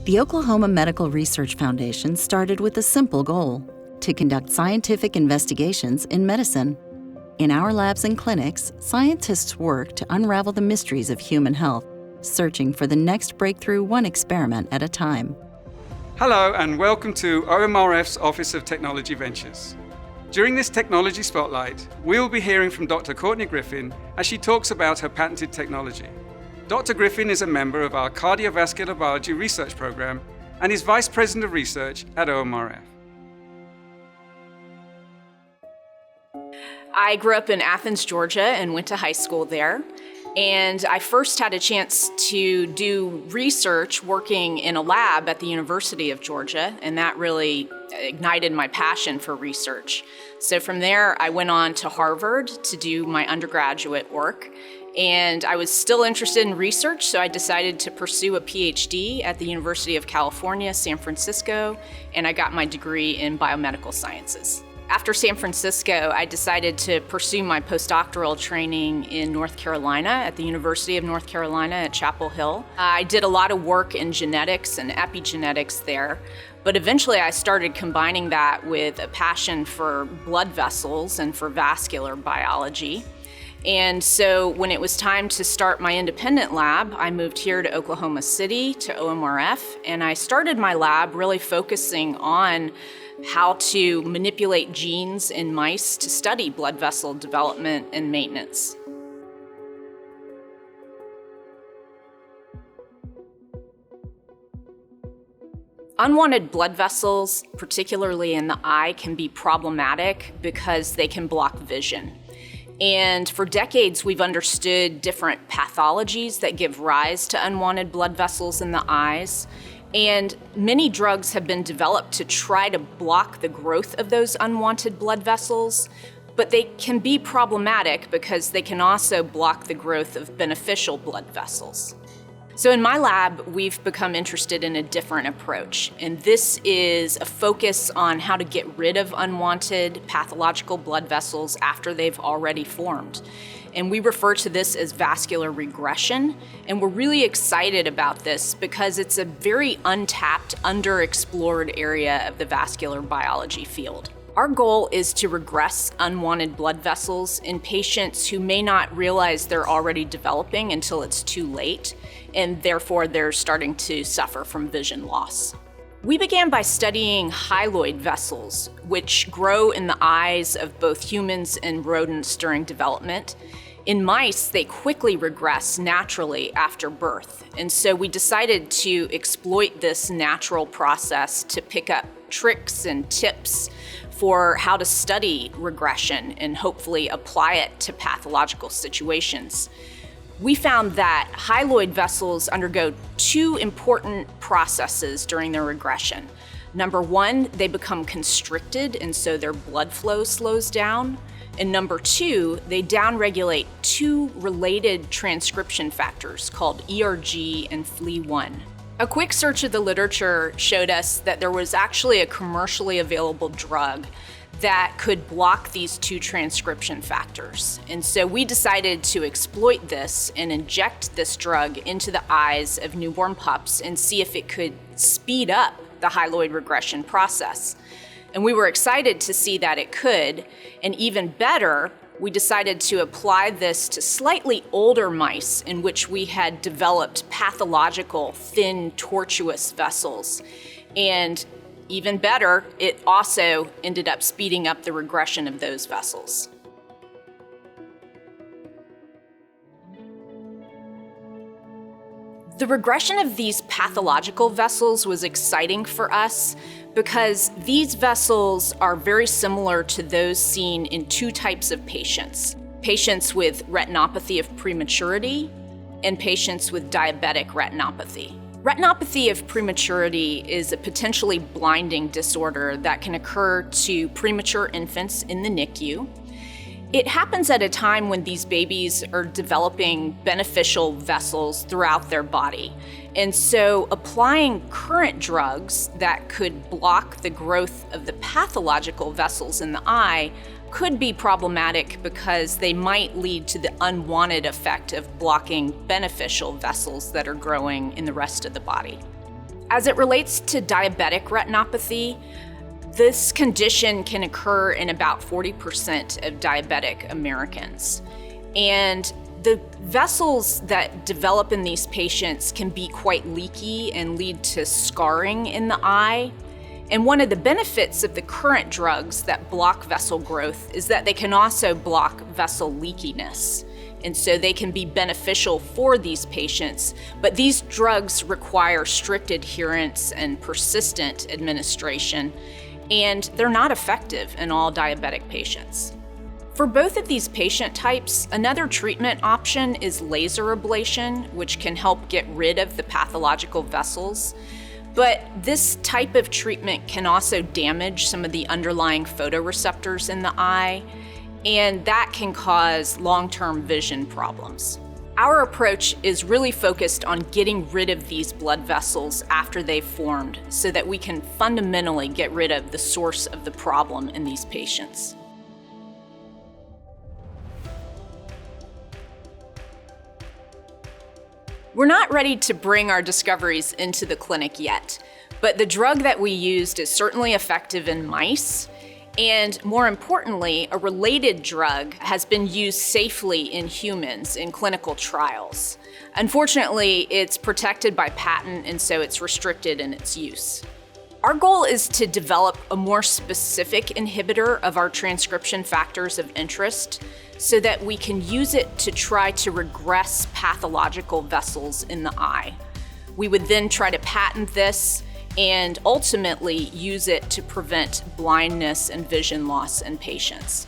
The Oklahoma Medical Research Foundation started with a simple goal: to conduct scientific investigations in medicine. In our labs and clinics, scientists work to unravel the mysteries of human health, searching for the next breakthrough one experiment at a time. Hello and welcome to OMRF's Office of Technology Ventures. During this Technology Spotlight, we'll be hearing from Dr. Courtney Griffin as she talks about her patented technology. Dr. Griffin is a member of our Cardiovascular Biology Research Program and is Vice President of Research at OMRF. I grew up in Athens, Georgia, and went to high school there. And I first had a chance to do research working in a lab at the University of Georgia, and that really ignited my passion for research. So from there, I went on to Harvard to do my undergraduate work. And I was still interested in research, so I decided to pursue a PhD at the University of California, San Francisco, and I got my degree in biomedical sciences. After San Francisco, I decided to pursue my postdoctoral training in North Carolina at the University of North Carolina at Chapel Hill. I did a lot of work in genetics and epigenetics there, but eventually I started combining that with a passion for blood vessels and for vascular biology. And so when it was time to start my independent lab, I moved here to Oklahoma City to OMRF, and I started my lab really focusing on how to manipulate genes in mice to study blood vessel development and maintenance. Unwanted blood vessels, particularly in the eye, can be problematic because they can block vision. And for decades, we've understood different pathologies that give rise to unwanted blood vessels in the eyes. And many drugs have been developed to try to block the growth of those unwanted blood vessels, but they can be problematic because they can also block the growth of beneficial blood vessels. So in my lab, we've become interested in a different approach, and this is a focus on how to get rid of unwanted pathological blood vessels after they've already formed. And we refer to this as vascular regression, and we're really excited about this because it's a very untapped, underexplored area of the vascular biology field. Our goal is to regress unwanted blood vessels in patients who may not realize they're already developing until it's too late, and therefore they're starting to suffer from vision loss. We began by studying hyaloid vessels, which grow in the eyes of both humans and rodents during development. In mice, they quickly regress naturally after birth, and so we decided to exploit this natural process to pick up tricks and tips for how to study regression and hopefully apply it to pathological situations. We found that hyaloid vessels undergo two important processes during their regression. Number one, they become constricted, and so their blood flow slows down. And number two, they downregulate two related transcription factors called ERG and FLE1. A quick search of the literature showed us that there was actually a commercially available drug that could block these two transcription factors. And so we decided to exploit this and inject this drug into the eyes of newborn pups and see if it could speed up the hyaloid regression process. And we were excited to see that it could, and even better, we decided to apply this to slightly older mice in which we had developed pathological, thin, tortuous vessels. And even better, it also ended up speeding up the regression of those vessels. The regression of these pathological vessels was exciting for us because these vessels are very similar to those seen in two types of patients: patients with retinopathy of prematurity and patients with diabetic retinopathy. Retinopathy of prematurity is a potentially blinding disorder that can occur to premature infants in the NICU. It happens at a time when these babies are developing beneficial vessels throughout their body. And so applying current drugs that could block the growth of the pathological vessels in the eye could be problematic because they might lead to the unwanted effect of blocking beneficial vessels that are growing in the rest of the body. As it relates to diabetic retinopathy, this condition can occur in about 40% of diabetic Americans. And the vessels that develop in these patients can be quite leaky and lead to scarring in the eye. And one of the benefits of the current drugs that block vessel growth is that they can also block vessel leakiness. And so they can be beneficial for these patients, but these drugs require strict adherence and persistent administration, and they're not effective in all diabetic patients. For both of these patient types, another treatment option is laser ablation, which can help get rid of the pathological vessels. But this type of treatment can also damage some of the underlying photoreceptors in the eye, and that can cause long-term vision problems. Our approach is really focused on getting rid of these blood vessels after they've formed so that we can fundamentally get rid of the source of the problem in these patients. We're not ready to bring our discoveries into the clinic yet, but the drug that we used is certainly effective in mice, and more importantly, a related drug has been used safely in humans in clinical trials. Unfortunately, it's protected by patent, and so it's restricted in its use. Our goal is to develop a more specific inhibitor of our transcription factors of interest so that we can use it to try to regress pathological vessels in the eye. We would then try to patent this and ultimately use it to prevent blindness and vision loss in patients.